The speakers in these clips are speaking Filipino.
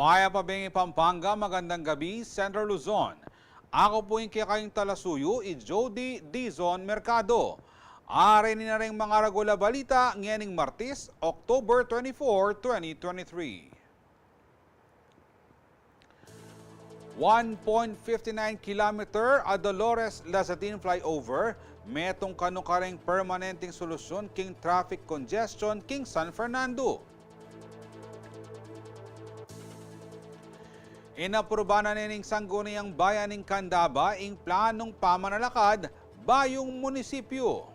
Maya Pabingi, Pampanga, magandang gabi, Central Luzon. Ako po yung kayong talasuyo, Jody Dizon Mercado. Are ni na rin mga ragula balita ngayon Martes, October 24, 2023. 1.59 kilometer a Dolores Lazatin flyover, metong kanukareng permanenteng solusyon king traffic congestion king San Fernando. Inapruba na nining sangguniang bayaning Candaba ing planong pamanalakad bayong munisipyo.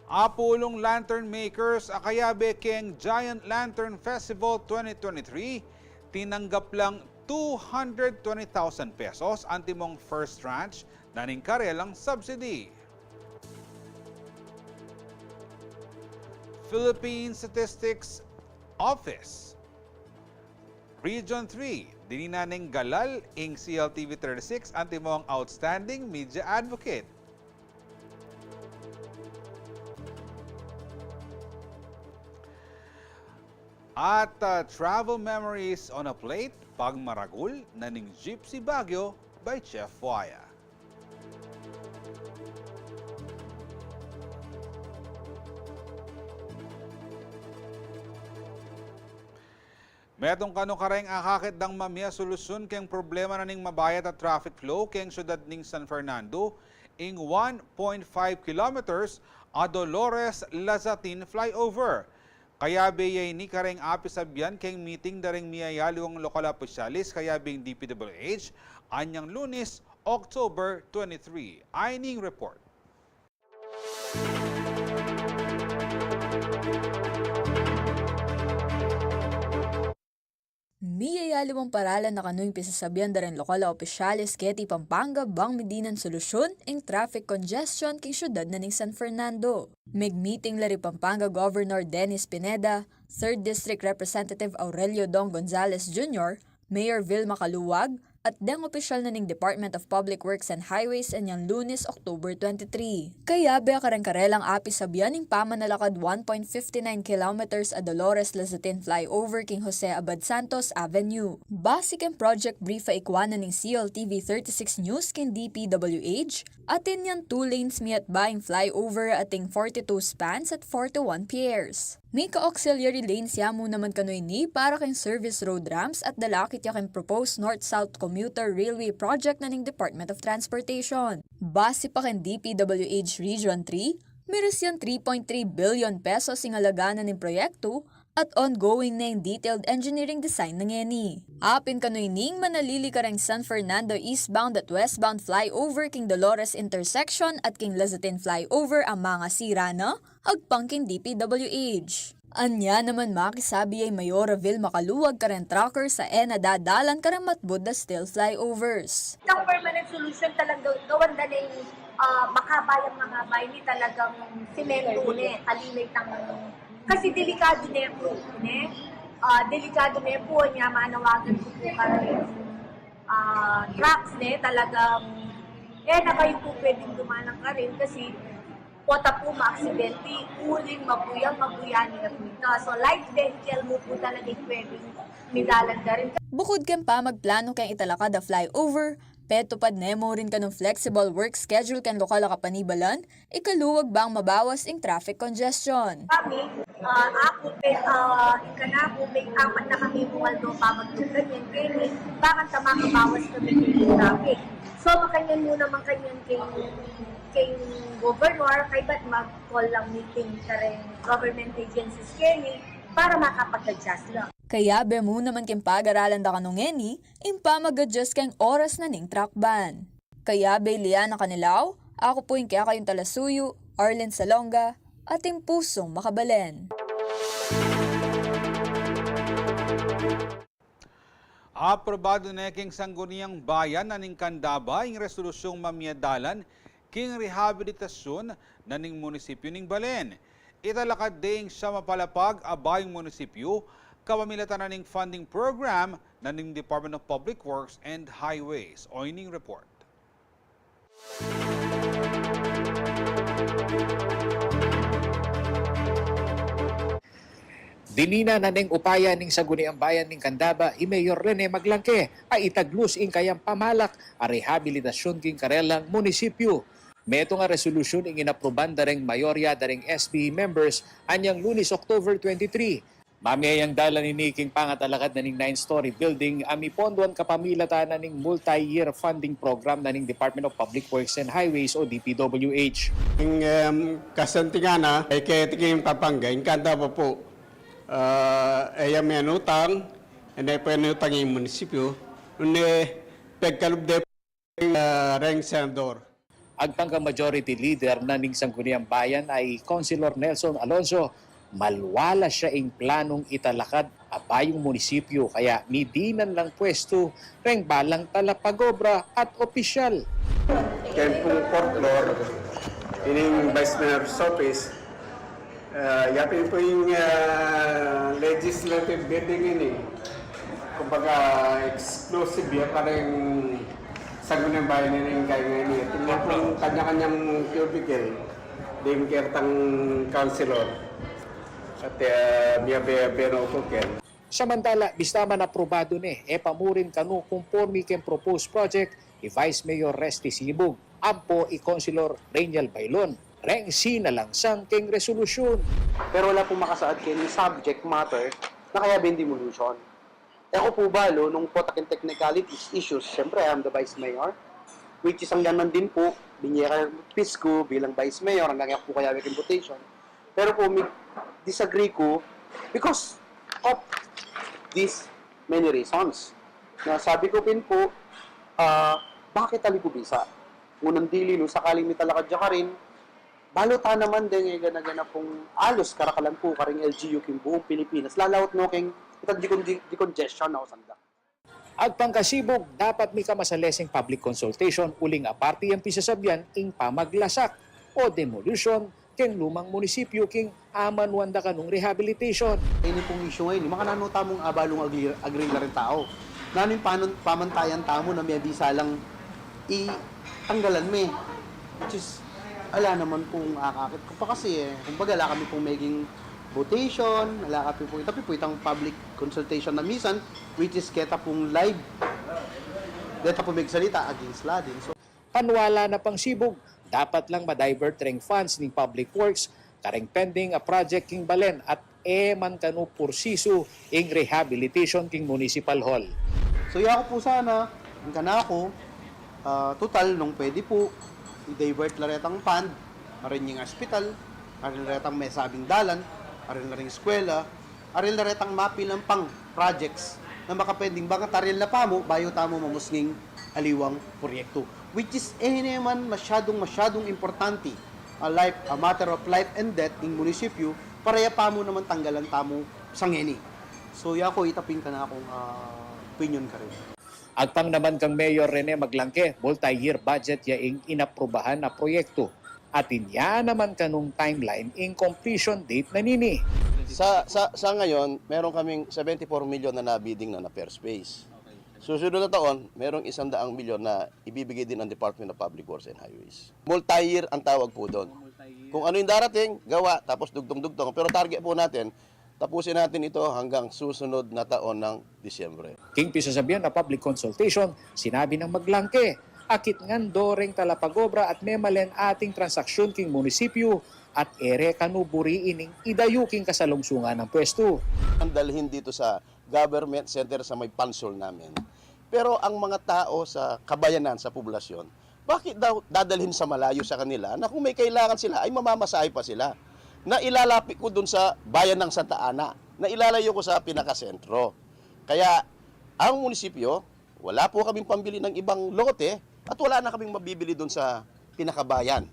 Apulong Lantern Makers Akayabe King Giant Lantern Festival 2023, tinanggap lang 220,000 pesos ang timong first tranche na ning karelang subsidy. Philippine Statistics Office Region 3, dininaning galal ing CLTV 36 ang timong outstanding media advocate. At travel memories on a plate, pagmaragul na ning Gypsy Baguio by Chef Waya. Metong kanukareng akakit dang mamia solusyon keng problema na ning mabayat at traffic flow keng syudad ning San Fernando ing 1.5 kilometers a Dolores Lazatin flyover. Kaya biyay ni kareng apisabyan keng meeting daring miyayaliwang lokal opisyalis kaya bing DPWH anyang Lunes, October 23. Aining report. Miyayaliwang paralan na kano'y pisasabihan da rin lokal na opisyalis keti Pampanga bang medinan solusyon ing traffic congestion king syudad na ning San Fernando. Meg-meeting lari Pampanga Governor Dennis Pineda, 3rd District Representative Aurelio Dong Gonzales Jr., Mayor Vilma Caluwag, at deng opisyal na ning Department of Public Works and Highways anyang Lunes, October 23. Kaya bea kareng-karelang apisabihan ning pamanalakad 1.59 kilometers a Dolores Lazatin flyover king Jose Abad Santos Avenue. Basic and project brief ikwana ning CLTV 36 News king DPWH, atin yan 2 lanes mi at baing flyover ating 42 spans at 41 piers. May ka-auxiliary lanes yamu naman kanoy ni para kang service road ramps at dalakit yaking proposed north-south commuter railway project na ning Department of Transportation. Base pa ken DPWH Region 3, meron siyang 3.3 billion pesos ing alaganan ng proyekto at ongoing na yung detailed engineering design ng eni. Apin kanoy ning manalili kareng San Fernando eastbound at westbound flyover king Dolores intersection at king Lazatin flyover ang mga sira na agpang king DPWH. Anya naman makisabi ay Mayora Vilma Caluwag kareng tracker sa dadalan kareng matbud da still flyovers. Itang permanent solution talagang gawan da ng makabayang mga bayni talagang simento ne, kalimay tang kasi delikado na po, ne? Delikado na po niya, manawagan ko po kami trucks, ne? Talagang, na kayo po pwedeng dumanang ka rin kasi pota po ma-aksidente, uling, mabuyang-mabuyani na po ito. So, light vehicle mo po talaga pwedeng midalan ka rin. Bukod ken pa magplano kang italakad a flyover, petupad nemo rin ka ng flexible work schedule ken lokal na kapanibalan, ikaluwag bang mabawas ing traffic congestion. Kami, ako ikanako, may apat na kami buwal do pa magtugan yan, kaya bakit sa makabawas kami ng traffic. So, makanyan muna man kanyan kay governor, kay ba't mag-call lang meeting ka rin government agencies kaya para makapag-adjust lang. Kaya bemo naman king pag-aralan da kanungeni, impa mag-adjust kang oras na ning truck ban. Kaya Liana Kanilaw, ako po yung kaya kayong talasuyo, Arlen Salonga, ating pusong makabalen. Aprobado na king sangguniang bayan na ning Candaba ing resolusyong mamiyadalan king rehabilitasyon na ning munisipyo ning Balen. Italakad ding sa mapalapag abayong munisipyo kawamilatan na ning funding program na ning Department of Public Works and Highways. Oining report. Dinina na ning upaya ning saguniang bayan ning Candaba i Mayor Rene Maglangke ay itaglus ing kayang pamalak a rehabilitasyon king karelang munisipyo. Meto nga resolusyon ing inaproban daring mayorya daring SB members anyang Lunes, October 23. Mamayang dala ni king pangatalakad na ning 9-story building ami ponduan kapamilatan na ning multi-year funding program na ning Department of Public Works and Highways o DPWH. Yung kasantingana ay kaya tingin papangga, yung kanda pa po, ay may utang, hindi pa utang yung munisipyo, hindi pagkalubde po yung reng senador. Agpangka majority leader na ning sangguniang bayan ay Councilor Nelson Alonso, malwala siya ing planong italakad abayong munisipyo kaya midinan lang pwesto reng balang talapagobra at opisyal. Kempung Port Lord, ining Vice Mayor's Office, yapin po yung legislative building ini. Kumbaga, exclusive yan parang sangguniang bayan ini kaya ngayon. Tingnan po yung kanya-kanyang cubicle, din kertang councilor. At biya-biya po ken. Samantala, bistama na aprobado ni pamurin kanu conforme ken proposed project ni Vice Mayor Resty Sibug, ampo i Councilor Rainiel Bailon. Reng sinalangsang king resolusyon. Pero wala pong makasaad kayo yung subject matter na kaya bin demolition. Ako po balo, nung potakin technicalities issues, syempre I am the Vice Mayor, which is ang ganan din po, binyera Pisco bilang Vice Mayor, hanggang po kaya may imputation. Pero po, disagree ko because of these many reasons. Na sabi ko pin po, bakit ali ko bisa? Ngunang dili, nung sakaling may talakad ka rin, balota naman din yung gana-gana pong alos karakalan po karing LGU king buong Pilipinas. Lalawat no king itang decongestion na sanda. Agpangkasibog, dapat may kamasalesing public consultation uling aparte ang pisasabyan ing pamaglasak o demolition king lumang munisipyo king aman wanda kanong rehabilitation. Ini pong issue ngayon, mga nanuta mong abalong agri na rin tao. Nanin pamantayan tamo na may bisa lang tanggalan me. Which is, ala naman pong akakit ko pa kasi kumbaga ala kami pong making votation, ala kami pong itapi po itang public consultation na misan, which is keta pong live. Deta po magsalita against la din. So, Panwala na pang sibog, dapat lang ma-divert ring funds ng Public Works kareng pending a project king Balen at man kanu pursiso ing rehabilitation king Municipal Hall. so yako po sana, ang kanako, total nung pwede po, i-divert laretang fund, arin yung hospital, arin laretang may sabing dalan, arin na ring eskwela, arin laretang mapilang pang projects na makapending baka taril na pa mo, bayo tamo mamusning aliwang proyekto. Which is naman masyadong importante a matter of life and death ng munisipyo, pareya pa mo naman tanggalan tamo sangeni. So yako itapin ka na akong opinion ka rin. Agpang naman kang Mayor Rene Maglangke, multi-year budget yaing inaprubahan na proyekto. At inya naman kanong timeline in completion date na nini. Sa ngayon, meron kaming 74 million na nabidding na first phase. Susunod na taon, merong 100 milyon na ibibigay din ng Department of Public Works and Highways. Multi-year ang tawag po doon. Kung ano yung darating, gawa, tapos dugtong-dugtong. Pero target po natin, tapusin natin ito hanggang susunod na taon ng Disyembre. King pisasabihan na public consultation, sinabi ng Maglangke, akit ngan doreng talapagobra at memalen ating transaksyon king munisipyo at ere kanuburi ining idayu king kasalungsungan ng pwesto. Ang dalhin dito sa government center sa may pansol namin. Pero ang mga tao sa kabayanan, sa poblasyon, bakit daw dadalhin sa malayo sa kanila na kung may kailangan sila ay mamamasahe pa sila? Na ilalapit ko dun sa bayan ng Santa Ana na ilalayo ko sa pinakasentro. Kaya ang munisipyo, wala po kaming pambili ng ibang lote at wala na kaming mabibili doon sa pinakabayan.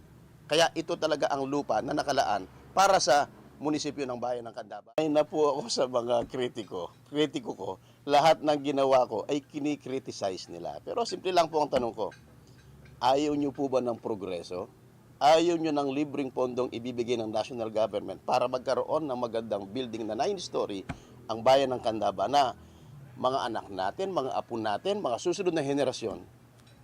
Kaya ito talaga ang lupa na nakalaan para sa munisipyo ng Bayan ng Candaba. Ay na po ako sa mga kritiko. Kritiko ko, lahat ng ginawa ko ay kinikriticize nila. Pero simple lang po ang tanong ko, ayaw nyo po ba ng progreso? Ayaw nyo ng libreng pondong ibibigay ng national government para magkaroon ng magandang building na 9-story ang Bayan ng Candaba na mga anak natin, mga apo natin, mga susunod na henerasyon,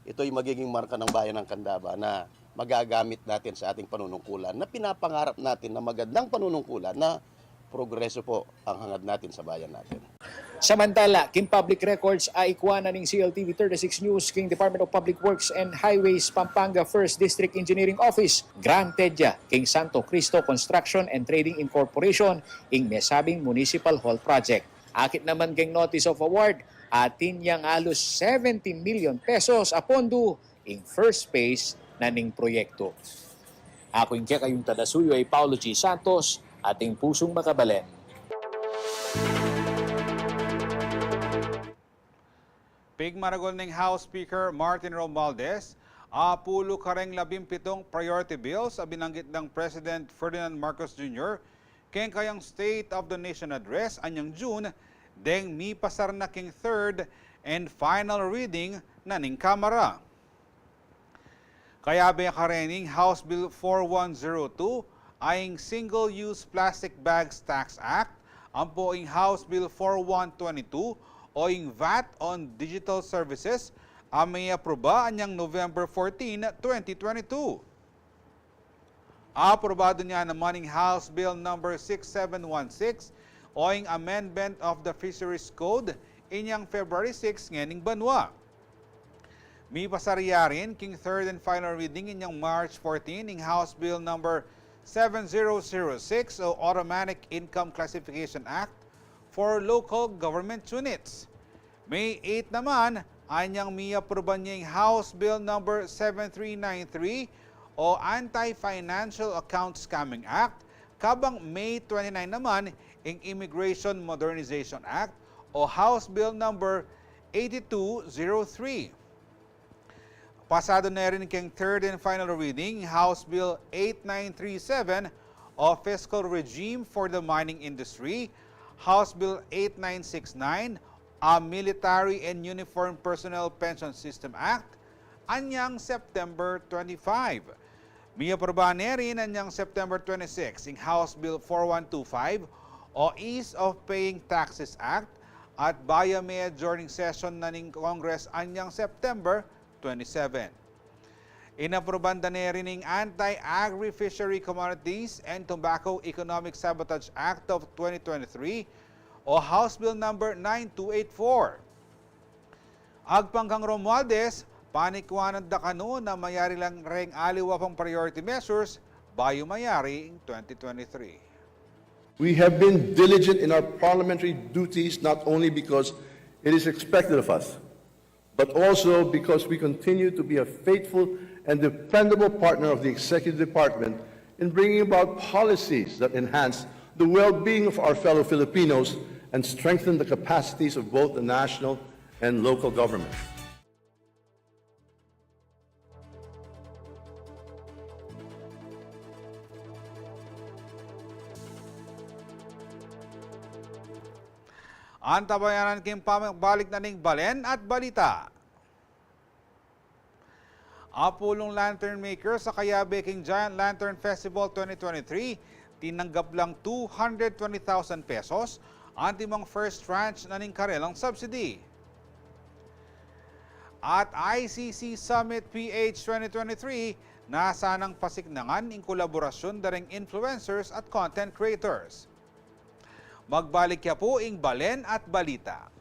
ito'y magiging marka ng Bayan ng Candaba na magagamit natin sa ating panunungkulan na pinapangarap natin na magandang panunungkulan na progreso po ang hangad natin sa bayan natin. Samantala, King Public Records ay ikuana ng CLTV 36 News King Department of Public Works and Highways Pampanga 1st District Engineering Office, Grand Tedia, King Santo Cristo Construction and Trading Incorporation, ing mesabing Municipal Hall Project. Akit naman king Notice of Award, atin yang halos 70 million pesos a pondo ing first phase na ning proyekto. Ako yung kayong tadasuyo ay Paulo G. Santos, ating pusong makabalen. Pigmaragol ng House Speaker Martin Romualdez, apulo kareng 17 priority bills a binanggit ng President Ferdinand Marcos Jr. Keng kayang State of the Nation Address anyang June, deng mi pasar na king third and final reading na ning Kamara. Kaya ba karening House Bill 4102 aying Single-Use Plastic Bags Tax Act, ang poing House Bill 4122 o ing VAT on Digital Services ang may aproba anyang November 14, 2022. Aprobado niya naman ang House Bill number 6716 o ing Amendment of the Fisheries Code inyang February 6 nganing banwa. May pasarya rin king third and final reading inyang March 14 ng House Bill number 7006 o Automatic Income Classification Act for Local Government Units. May 8 naman anyang may aproban niya yung House Bill number 7393 o Anti-Financial Account Scamming Act, kabang May 29 naman ang Immigration Modernization Act o House Bill number 8203. Pasado na rin king third and final reading, House Bill 8937 o Fiscal Regime for the Mining Industry, House Bill 8969 a Military and Uniformed Personnel Pension System Act, anyang September 25. May aprobahan na rin anyang September 26 ang House Bill 4125 o Ease of Paying Taxes Act at Bayame adjourning session na ning Congress anyang September 27. Inaproban na rin ang Anti-Agri-Fishery Commodities and Tobacco Economic Sabotage Act of 2023 o House Bill number 9284. Agpangkang Romualdez, panikwanan da kano na mayari lang reng aliwa pang priority measures bayo mayari in 2023. We have been diligent in our parliamentary duties not only because it is expected of us, but also because we continue to be a faithful and dependable partner of the Executive Department in bringing about policies that enhance the well-being of our fellow Filipinos and strengthen the capacities of both the national and local government. Antabayanan kim pamabalik na ning balen at balita. Apulong lantern maker sa Kayabe King Giant Lantern Festival 2023, tinanggap lang 220,000 pesos ang timang first tranche na ning karelang subsidy. At ICC Summit PH 2023, nasa nang pasignangan in kolaborasyon daring influencers at content creators. Magbalik ya po ing balen at balita.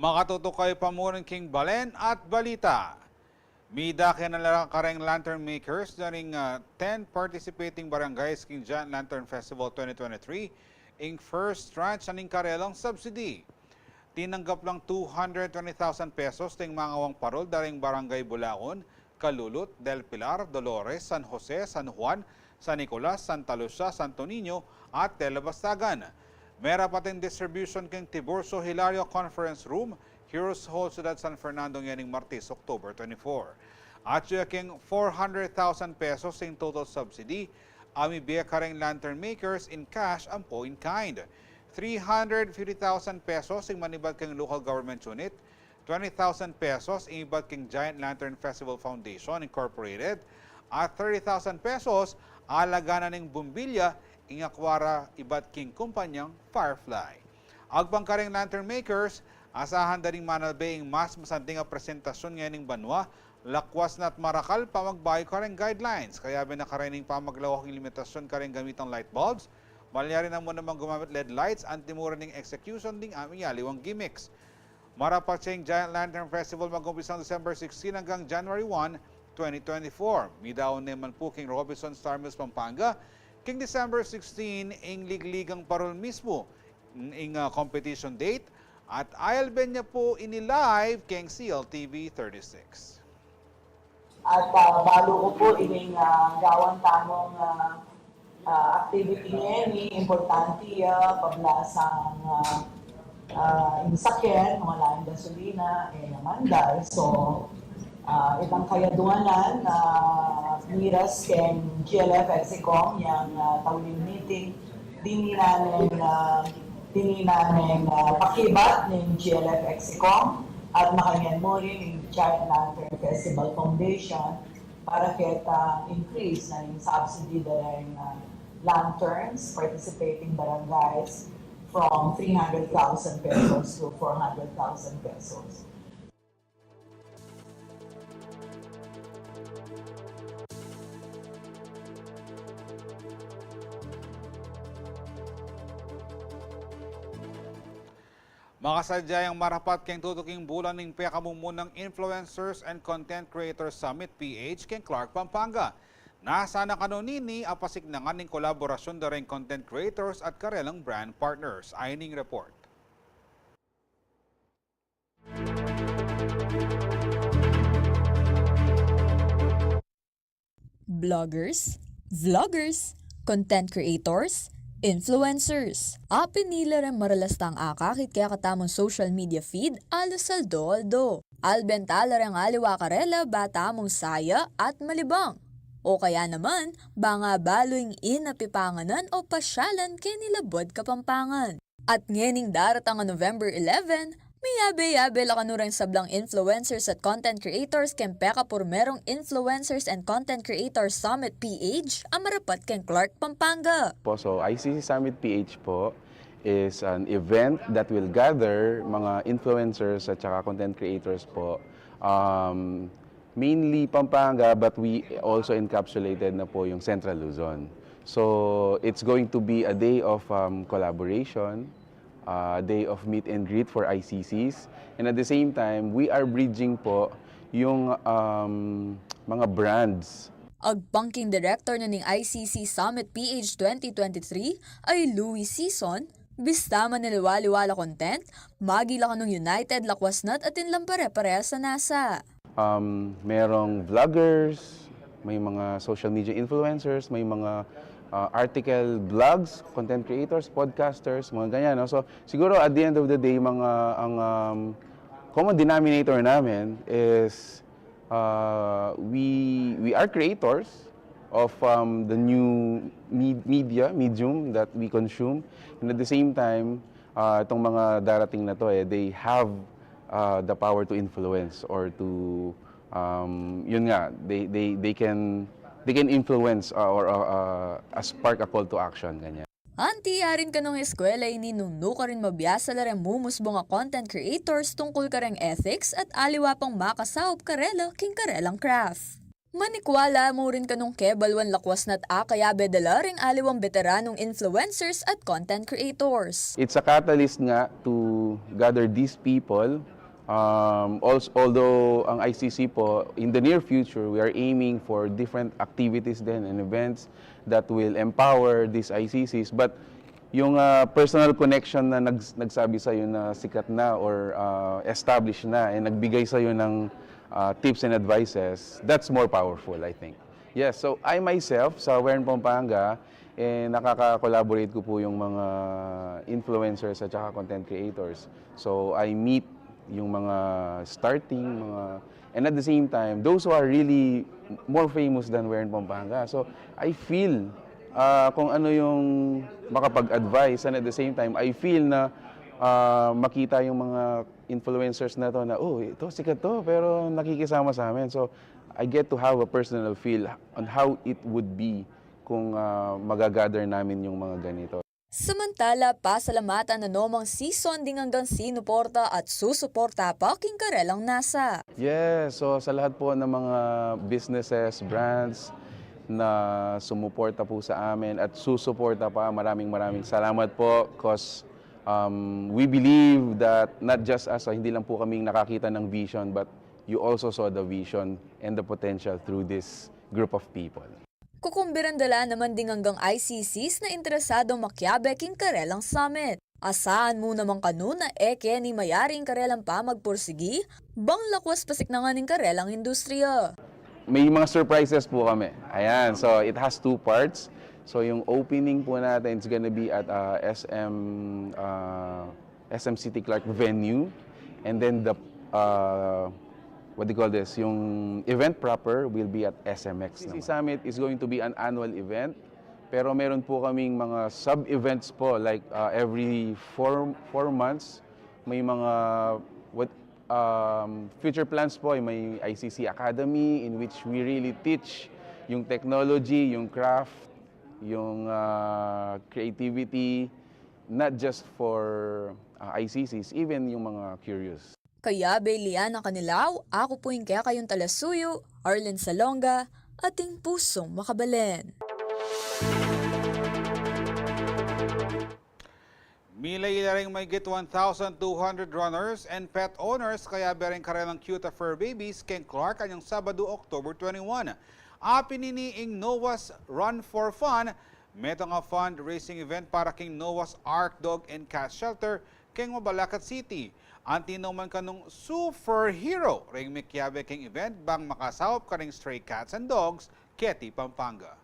Makatutukay pamurin King Balen at Balita. Mida kinalarang kareng lantern makers daring 10 participating barangays King Giant Lantern Festival 2023 ing first tranche aning karelang subsidy. Tinanggap lang 220,000 pesos ting mga awang parol daring Barangay Bulaon, Calulut, Del Pilar, Dolores, San Jose, San Juan, San Nicolas, Santa Lucia, Santo Niño at Telebastagan. Mera pating distribution king Tiburcio Hilario Conference Room, Heroes Hall, Ciudad San Fernando nganing Martes, October 24. At king 400,000 pesos in total subsidy, ami biya kareng lantern makers in cash ang po in kind. 350,000 pesos in manibad king local government unit, 20,000 pesos in ibad king Giant Lantern Festival Foundation Incorporated, at 30,000 pesos alagana ning bumbilya ing akwara iba't king kumpanyang Firefly. Agpangkaring lantern makers, asahan daring manalbe ing mas masanting nga presentasyon ngayon banwa, lakwas na at marakal pa magbayo kareng guidelines. Kaya binakarining pa maglawak ng limitasyon kareng gamitang light bulbs, malyari na mo namang gumamit LED lights, antimura ning execution ding aming yaliwang gimmicks. Marapat siyang Giant Lantern Festival mag-umpisang December 16 hanggang January 1, 2024. Midaon naman po King Robinson Star Mills, Pampanga, King December 16 ing ligligang parol mismo ing competition date at ayalben niya po ini-live King CLTV 36. At balo ko po ining gawan tanong activity niya ni importante pablasang insakyan, mga laing gasolina, naman dahil. So, itang kayaduanan miras ken GLF Execom yang tawling meeting dini namin pakibat ng GLF Execom at makanyan mo rin ng Giant Lantern Festival Foundation para kita increase na yung subsidy dalang lanterns participating barangays from 300,000 pesos to 400,000 pesos. Makasadyayang marapat keng tutuking bulan ng pekamumunang Influencers and Content Creators Summit PH keng Clark, Pampanga. Nasa na kanunini apasignangan ng kolaborasyon daring content creators at karelang brand partners. Ayining report. Bloggers, vloggers, content creators, influencers. Apin nila rin maralastang akakit kaya katamong social media feed alo saldo-aldo. Albentala rin aliwa karela bata mong saya at malibang. O kaya naman, banga baloing inapipanganan o pasyalan kay nilabod kapampangan. At ngening daratang November 11, may yabe-yabe lakanurang sablang influencers at content creators ken peka por merong Influencers and Content Creators Summit PH ang marapat ken Clark, Pampanga. So ICC Summit PH po is an event that will gather mga influencers at saka content creators po. Mainly Pampanga, but we also encapsulated na po yung Central Luzon. So it's going to be a day of collaboration, a day of meet and greet for ICCs, and at the same time, we are bridging po yung mga brands. Agpangking director na ning ICC Summit PH 2023 ay Louis Season, bistama niliwaliwala content, magila ka nung United Lakwasnat at inlang pare-pareha sa NASA. Merong vloggers, may mga social media influencers, may mga article blogs, content creators, podcasters, mga ganyan. No? So siguro at the end of the day, ang common denominator namin is we are creators of the new medium that we consume, and at the same time, itong mga darating na to, they have the power to influence or to yun nga, they can influence or spark a call to action, ganyan. Antiyarin ka nung eskwela ini nung ka rin mabiyasa la rin mumusbo nga content creators tungkol ka rin ethics at aliwa pang makasaop karela king karelang craft. Manikwala mo rin ka nung kebalwan lakwas na't akayabe dala ring aliwang veteranong influencers at content creators. It's a catalyst nga to gather these people Also, although ang ICC po, in the near future, we are aiming for different activities then and events that will empower these ICCs. But yung personal connection na nagsabi sa'yo na sikat na or established na and nagbigay sa'yo ng tips and advices, that's more powerful, I think. Yes, so I myself, sa Wern Pampanga, nakaka-collaborate ko po yung mga influencers at saka content creators. So I meet yung mga starting, and at the same time, those who are really more famous than Wern Pampanga. So I feel kung ano yung makapag-advise, and at the same time, I feel na makita yung mga influencers na to na, oh, ito, sikat to, pero nakikisama sa amin. So I get to have a personal feel on how it would be kung magagather namin yung mga ganito. Samantala, pasalamatan na nomang season ding hanggang sinuporta at susuporta pa king karelang nasa. Yes, so sa lahat po ng mga businesses, brands na sumuporta po sa amin at susuporta pa, maraming salamat po because we believe that not just us, hindi lang po kaming nakakita ng vision, but you also saw the vision and the potential through this group of people. Kukumbirandala naman ding hanggang ICCs na interesadong makyabe king karelang summit. Asahan mo naman kanuna eke ni mayaring karelang pa magpursigi, bang lakwas pasik na nga ning karelang industriya. May mga surprises po kami. Ayan, so it has two parts. So yung opening po natin is gonna be at SM City Clark venue. And then the, what do you call this? Yung event proper will be at SMX. ICC Summit is going to be an annual event. Pero meron po kaming mga sub-events po, like every 4 months, may mga future plans po, may ICC Academy in which we really teach yung technology, yung craft, yung creativity, not just for ICCs, even yung mga curious. Kaya Belian ang kanilaw, ako po yung kaya kayong talasuyo, Arlen Salonga, ating pusong makabalen. Milay-ilaring may get 1,200 runners and pet owners kaya bereng karelang cute fur babies Ken Clark kanyang Sabado, October 21. Pininiing Noah's Run for Fun, meto nga fundraising event para king Noah's Ark Dog and Cat Shelter king Mabalacat City. Antinaw man kanong superhero ring mikyabe king event bang makasawop kaning stray cats and dogs, Keti, Pampanga.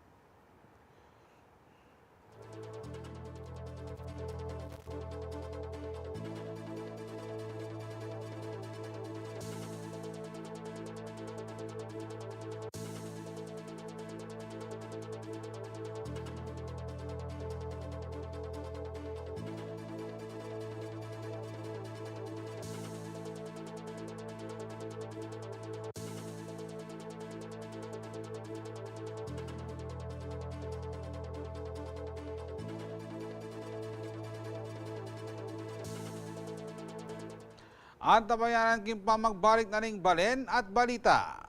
At nabayanan king pa magbalik na ring balen at balita.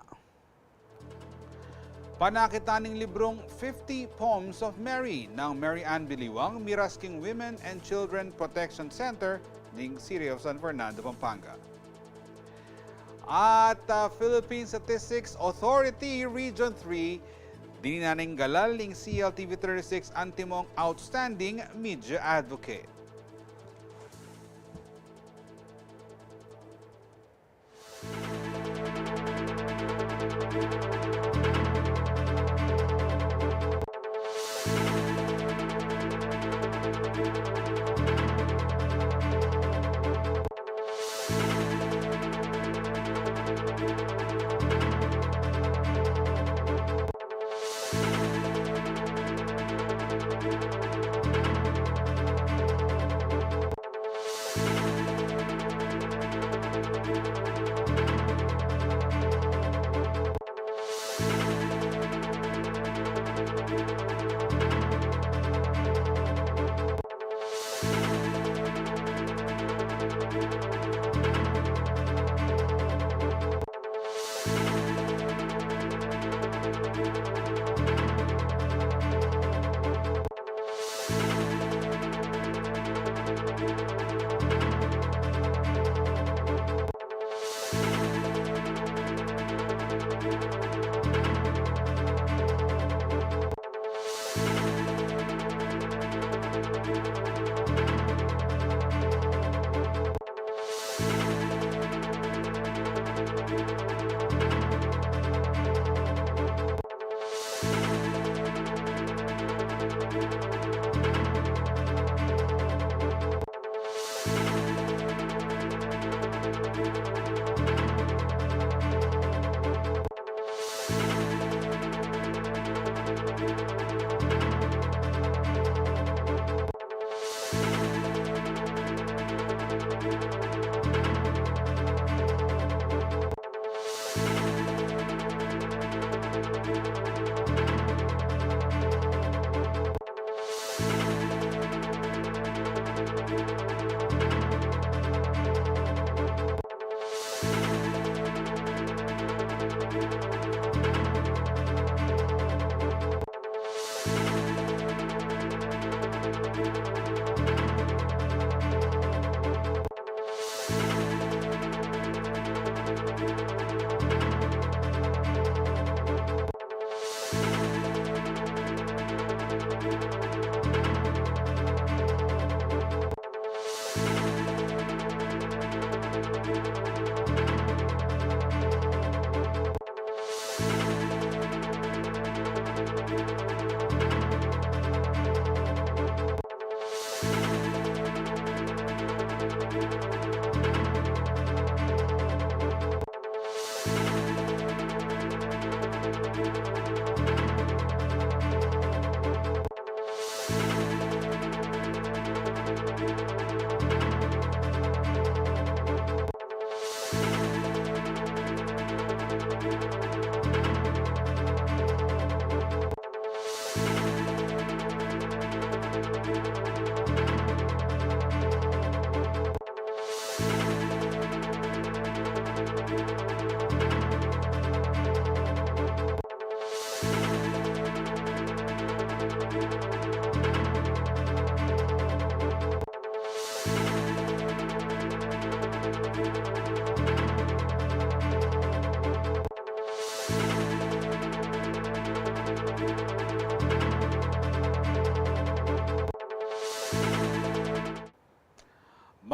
Panakitaning librong 50 Poems of Mary ng Mary Ann Biliwang, Miras King Women and Children Protection Center ng City of San Fernando, Pampanga. At Philippine Statistics Authority Region 3, dinaning galal ng CLTV 36 antimong Outstanding Media Advocate.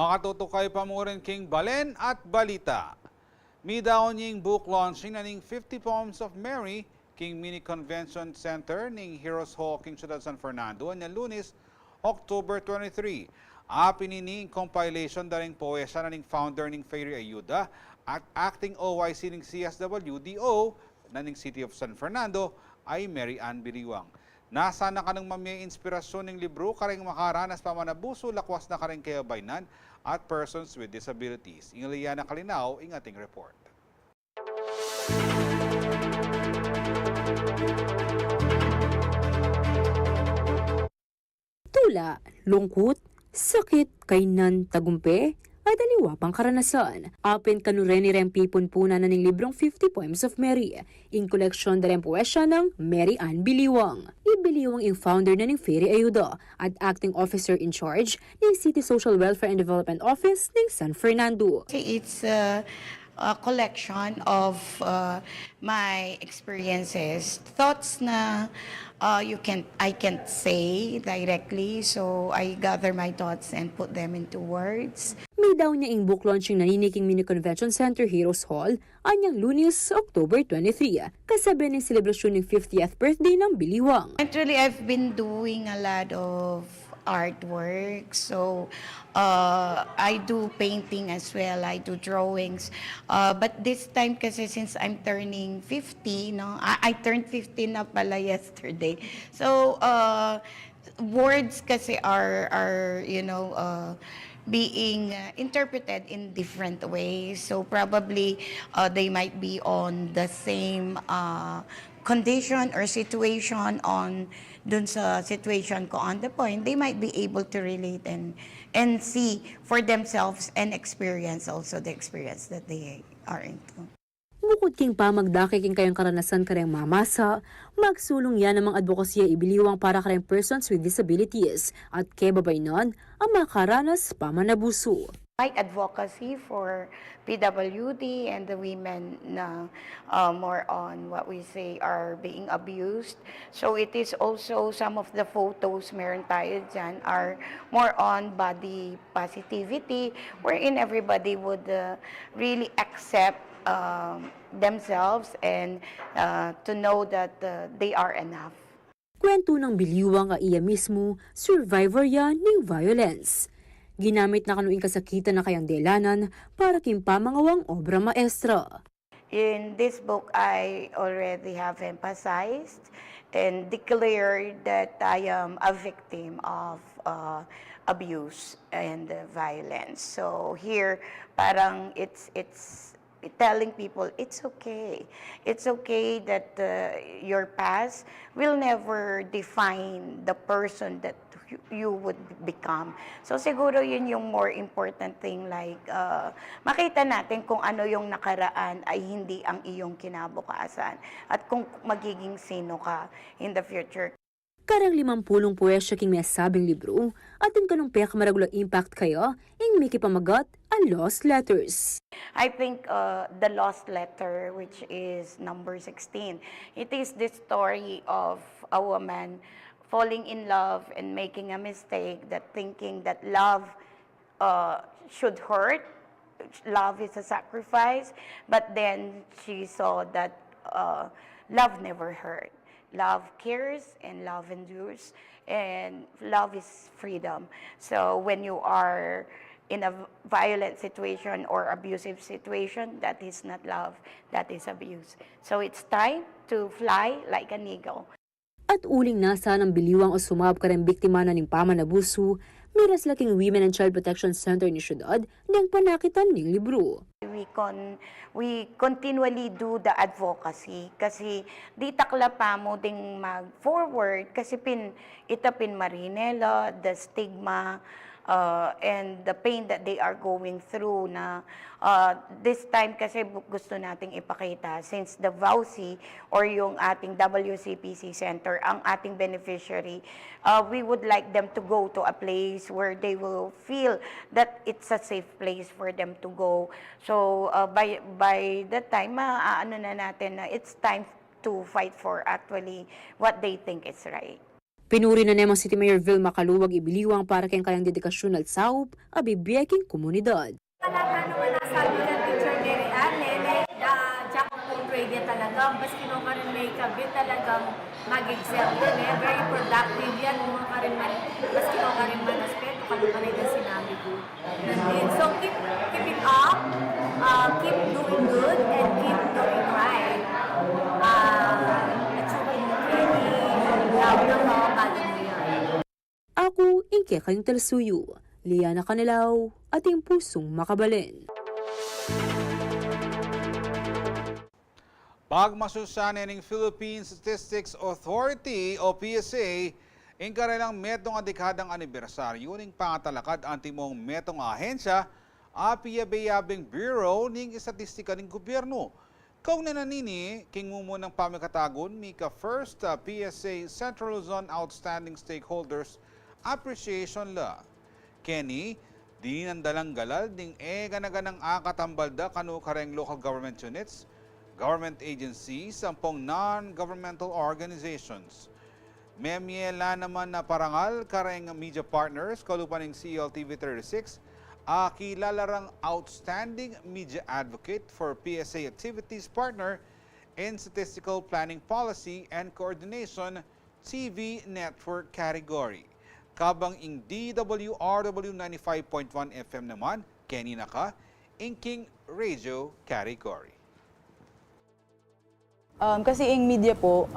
Makatutukay pa mo rin king balen at balita. Midaon ning book launching na ning 50 Poems of Mary king mini convention center ning Heroes Hall king Ciudad San Fernando nya Lunes, October 23. Apinining compilation daring poesya na ning founder ning Fairy Ayuda at acting OYC ning CSWDO na ning City of San Fernando ay Mary Ann Biliwang. Nasa na kanang mamay inspirasyon ng libro karing makaranas pa manabuso lakwas na karing kayabaynan at persons with disabilities. Ingaliana Kalinaw, ing ating report. Tula, lungkot, sakit, kainan, tagumpe, ay daliwa pang karanasan. Apin kanure ni Rempipon puna na ning librong 50 Poems of Mary, in koleksyon da rin poesya ng Mary Ann Biliwang. Ibiliwang yung founder na ning Fairy Ayuda at acting officer in charge ng City Social Welfare and Development Office ng San Fernando. It's a collection of my experiences, thoughts na I can't say directly, so I gather my thoughts and put them into words. May daw niya ing book launching naniniking Mini Convention Center Heroes Hall anyang Lunes, October 23, kasabi ng selebrasyon ng 50th birthday ng Biliwang. Actually, I've been doing a lot of artwork, so I do painting as well, I do drawings, but this time kasi since I'm turning 50, no, I turned 50 na pala yesterday, so words kasi are being interpreted in different ways, so probably they might be on the same condition or situation on dun sa situation ko on the point, they might be able to relate and see for themselves and experience also the experience that they are into. Bukod king pamagdaki king kayong karanasan kareng mamasa, magsulong yan ng mga advokasya ibiliwang para kareng persons with disabilities at kebabay nun ang makaranas pamanabuso. Like advocacy for PWD and the women na more on what we say are being abused. So it is also some of the photos meron tayo dyan are more on body positivity wherein everybody would really accept themselves and to know that they are enough. Kwento ng Biliwang iya mismo, survivor yan ng violence. Ginamit na kanuing kasakitan na kayang delanan para kimpamangawang obra maestra. In this book, I already have emphasized and declared that I am a victim of abuse and violence. So here, parang it's telling people it's okay. It's okay that your past will never define the person that you would become. So siguro yun yung more important thing, like makita natin kung ano yung nakaraan ay hindi ang iyong kinabukasan at kung magiging sino ka in the future. Karang 50 puwesya king may sabing libro at yung kanong peka maragulang impact kayo ing may kipamagat ang lost letters. I think the lost letter, which is number 16, it is the story of a woman falling in love and making a mistake, that thinking that love should hurt, love is a sacrifice, but then she saw that love never hurt. Love cares and love endures, and love is freedom. So when you are in a violent situation or abusive situation, that is not love, that is abuse. So it's time to fly like an eagle. At uling nasa ng Biliwang o sumab ka rin biktima na ng pamanabuso, miras laking Women and Child Protection Center ni Syudad ng panakitan ng libro. We continually do the advocacy kasi di takla pa mo ding mag-forward kasi itapin marinela, the stigma, and the pain that they are going through na this time kasi gusto nating ipakita since the VAUSI or yung ating WCPC Center, ang ating beneficiary, we would like them to go to a place where they will feel that it's a safe place for them to go. So by that time, maaano na natin na it's time to fight for actually what they think is right. Pinuri na naman City Mayor Vilma Caluwag ibiliwang para kayang dedikasyon at saup a bibiyaking komunidad. Talaga naman nasabi ng teacher ni Rian, nene, jack of all trade yan talaga. Bas kino ka rin may kabit talagang mag-excel yan eh. Very productive yan. Mga ka rin man, bas kino ka rin man aspeto, kalumanay na sinabi ko. So keep it up, keep doing good, and keep doing right. At saka mo Ako, Inke kayong Talsuyo, Liana Canilaw, ating pusong makabalin. Pagmasusanin ng Philippine Statistics Authority o PSA, ang kanilang metong dekadang anibersaryo ng pangatalakad ang timong metong ahensya a piyabing Bureau ng Estatistika ng Gobyerno. Kung nananini, king mumunang pamikatagon, mika first PSA Central Luzon Outstanding Stakeholders Appreciation La. Kenny, di nandalang galal ding ganaganang akatambalda kanu kareng local government units, government agencies, sampung non-governmental organizations. Memiela naman na parangal kareng media partners kalupan ng CLTV 36, kilalarang Outstanding Media Advocate for PSA Activities Partner in Statistical Planning Policy and Coordination TV Network category. Kabang ing DWRW 95.1 FM naman, Kenny Naka, Inking Radio category. Kasi ing media po,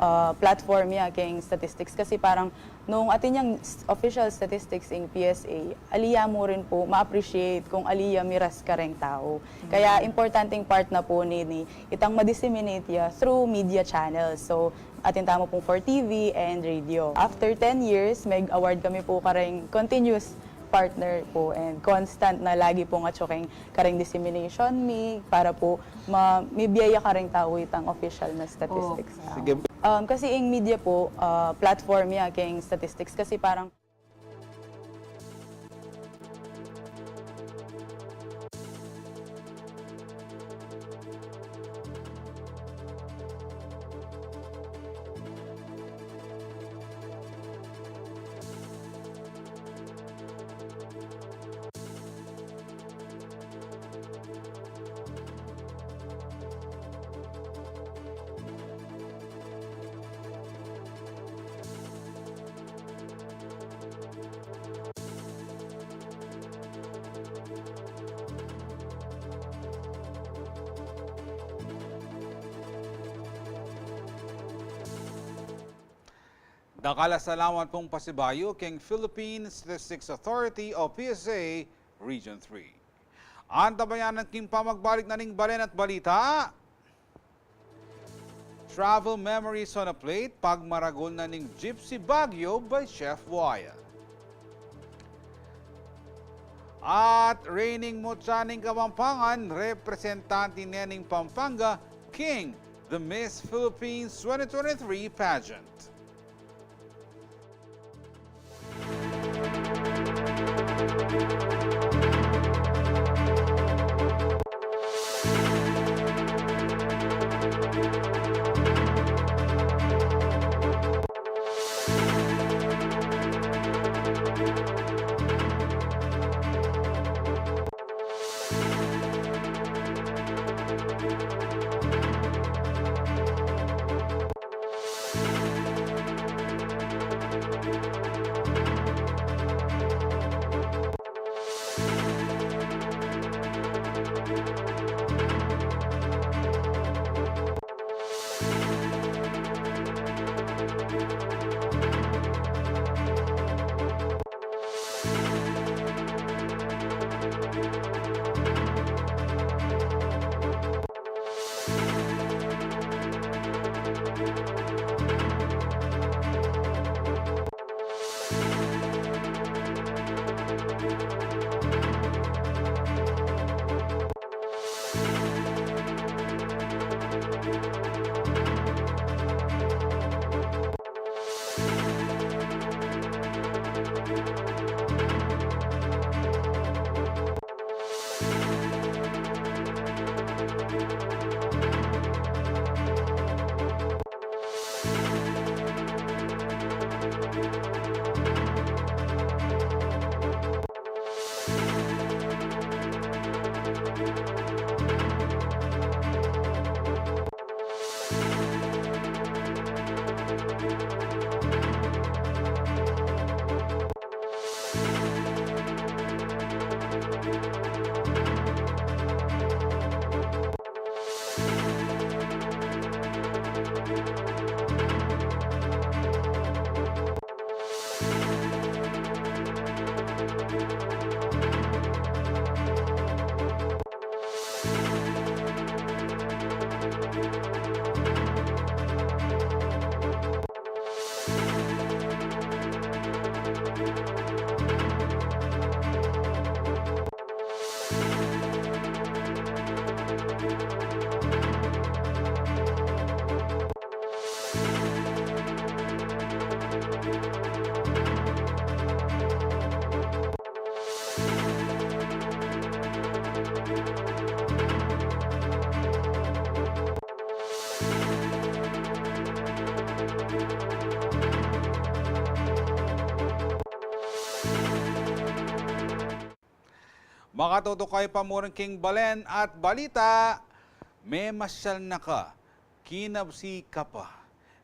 platform niya kayong statistics. Kasi parang nung atin yung official statistics ing PSA, aliya mo rin po ma-appreciate kung aliya miras ka rin tao. Kaya importanteng part na po ni itang ma-disseminate ya through media channels. So, atin tamo pong for TV and radio. After 10 years, may award kami po kareng continuous partner po and constant na lagi po nga choking kareng dissemination para po may biyaya kareng tao itang official na statistics. Sige. Kasi ing media po, platform niya kayong statistics kasi parang Nakalasalamat pong pasibayo king Philippine Statistics Authority o PSA Region 3. Antabayan ng king pamagbalik na ning balen at balita. Travel memories on a plate, pagmaragol na ning Gypsy Baguio by Chef Waya. At reigning mutsaning Kapampangan, representante ning Pampanga, King, the Miss Philippines 2023 pageant. Makatutukay pa mo rin King Balen at balita, may masyal na ka, kinabsi ka pa.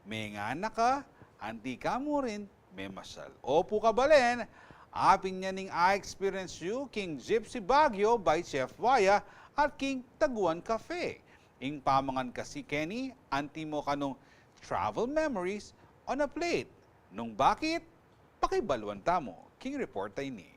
May nga na ka, anti ka mo rin, may masyal. Opo ka Balen, apin niya ning I Experience You, King Gypsy Baguio by Chef Waya at King Taguan Cafe. Ing pamangan ka si Kenny, anti mo kanong travel memories on a plate. Nung bakit, pakibalwan tamo. King Report ay ni.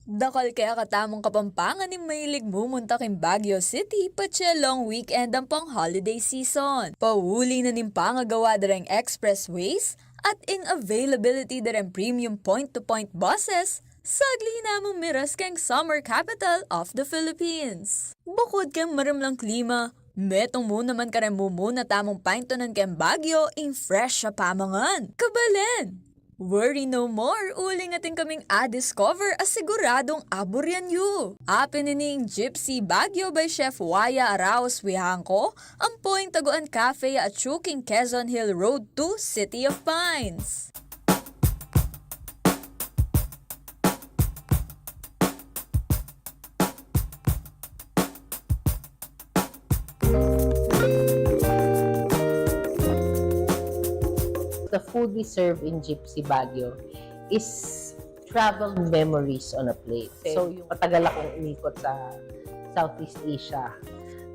Dakal kaya katamong Kapampangan ni mahilig mumunta king Baguio City patya long weekend ang pang holiday season. Pauli na ning pangagawa dareng expressways at ing availability dareng premium point-to-point buses, sagli namong miras kang summer capital of the Philippines. Bukod kang maramlang klima, metong muna man ka rin mumuna tamong paintonan kang Baguio ing fresh sa pamangan. Kabalen! Worry no more, uling ating kaming a-discover asiguradong aburyan yu. Apin nining Gypsy Baguio by Chef Waya Araos Wihangko, ang Poing Taguan Cafe at Chuking Quezon Hill Road 2, City of Pines. The food we serve in Gypsy Baguio is travel memories on a plate. So, yung matagal akong umikot sa Southeast Asia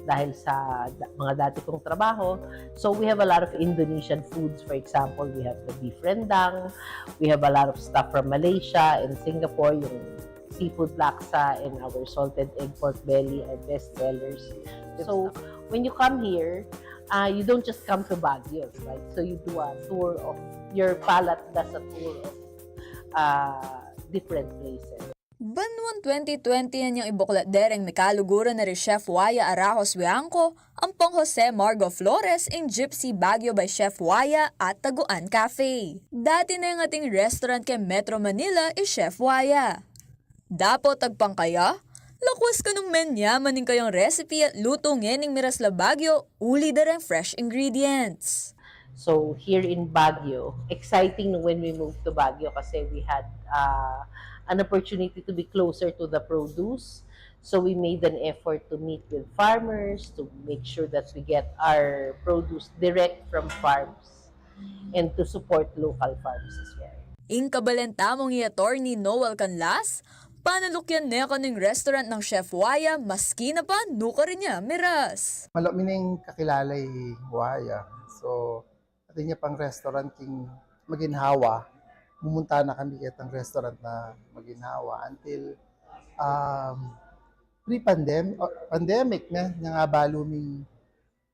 dahil sa mga dati kong trabaho. So, we have a lot of Indonesian foods. For example, we have the beef rendang. We have a lot of stuff from Malaysia and Singapore, yung seafood laksa and our salted egg pork belly are best sellers. So, when you come here, you don't just come to Baguio, right? So you do a tour of, your palate does a tour of different places. Banwan 2020 yan yung ibuklat dereng mikaluguran na rin Chef Waya Arajos Wiangco, ang pang Jose Margo Flores in Gypsy Baguio by Chef Waya at Taguan Cafe. Dati na yung ating restaurant kay Metro Manila is Chef Waya. Dapo tagpang kaya? Lakwas ka nung menyaman ng kayong recipe at luto ngening miras la Baguio, uli dareng fresh ingredients. So here in Baguio, exciting when we moved to Baguio kasi we had an opportunity to be closer to the produce. So we made an effort to meet with farmers, to make sure that we get our produce direct from farms and to support local farms as well. Ing kabalentamong i-attorney Noel Canlas, panalukyan niya kaning restaurant ng Chef Waya, maski na pa, nuka rin niya, miras. Malamining kakilalay Waya. So, atin niya pang restaurant king Maginhawa. Mumunta na kami kitang restaurant na Maginhawa until pre-pandemic na nga balo mi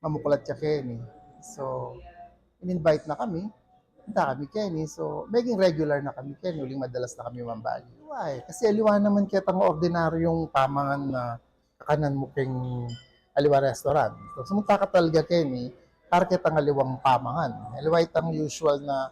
mamukulat siya Kenny. So, in-invite na kami. Punta kami Kenny. So, maging regular na kami Kenny. Uling madalas na kami mambali. Why? Kasi aliwa naman kitang ordinaryong pamangan na kakanan mo king aliwa restaurant. So, sumunta ka talaga Kenny, para kitang aliwang pamangan. Aliwa itang usual na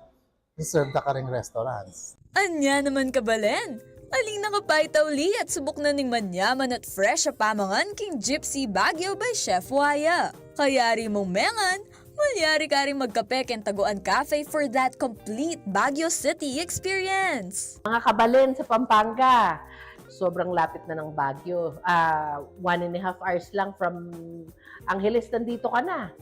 deserve na karing restaurants. Anya naman kabalen, Aling nakapaitaw li at subok na ning manyaman at fresh a pamangan king Gypsy Baguio by Chef Waya. Kaya rin mong mengan, malyari ka rin magkape ken Taguan Cafe for that complete Baguio City experience. Mga kabalen sa Pampanga, sobrang lapit na ng Baguio. 1.5 hours lang from Angeles, nandito ka na.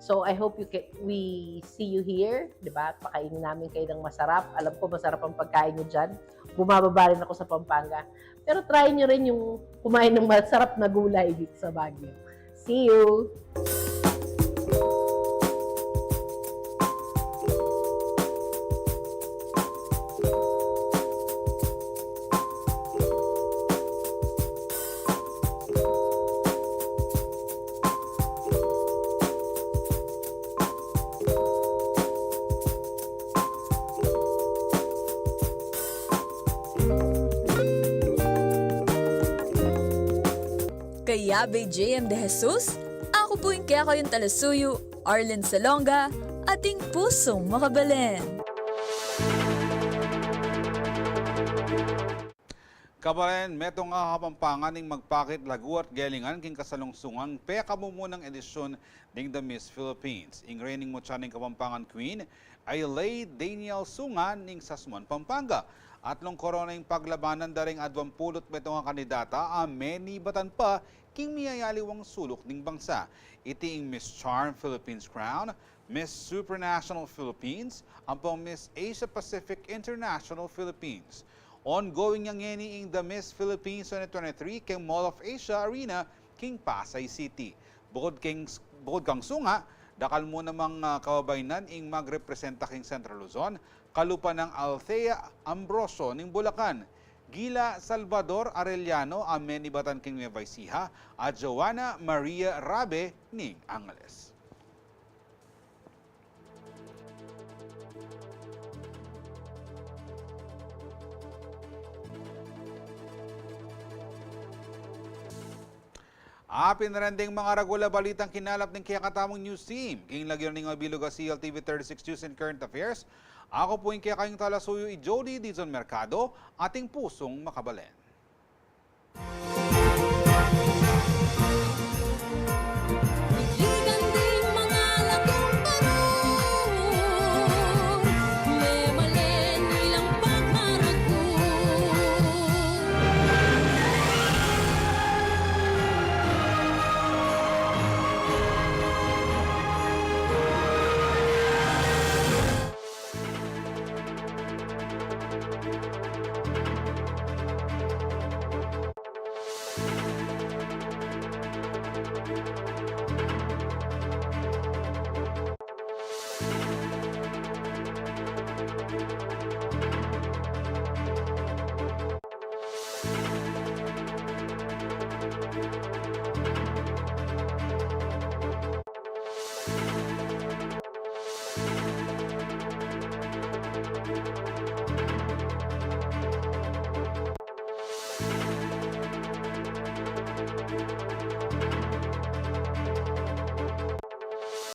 So I hope we see you here, di ba? Pakainin namin kayo ng masarap. Alam ko masarap ang pagkain nyo dyan. Bumababa rin ako sa Pampanga. Pero try nyo rin yung kumain ng masarap na gulay dito sa Baguio. See you! Kaya Bay JM De Jesus, ako po yung kaya kayong talasuyo, Arlen Salonga, ating pusong makabalen. Kabalen, metong nga Kapampangan ning magpakit lagu at gelingan king kasalungsungang peka mo munang edisyon ning The Miss Philippines. Ing reigning mo siya ning Kapampangan Queen ay Lay Daniel Sungan ning Sasmuan, Pampanga. Atlong korona yung paglabanan daring adwampulot metong nga kandidata many batan pa king miyayaliwang sulok ning bangsa. Iti ing Miss Charm Philippines Crown, Miss Supranational Philippines, ang pong Miss Asia Pacific International Philippines. Ongoing yang ing The Miss Philippines 2023 king Mall of Asia Arena king Pasay City. Bukod kang sunga, dakal mo namang kababaynan ing magrepresenta king Central Luzon, kalupa ng Althea Ambrosio ning Bulacan, Gila Salvador Arellano amen ibatan king Nueva Ecija, at Joanna Maria Rabe ning Angeles. Pinaranding mga ragula balitang kinalap ng kiyakatamong news team. King lagyan ng mabilog CLTV 36 News and Current Affairs. Ako po yung kaya kayong talasuyo i Jody Dizon Mercado, ating pusong makabalen.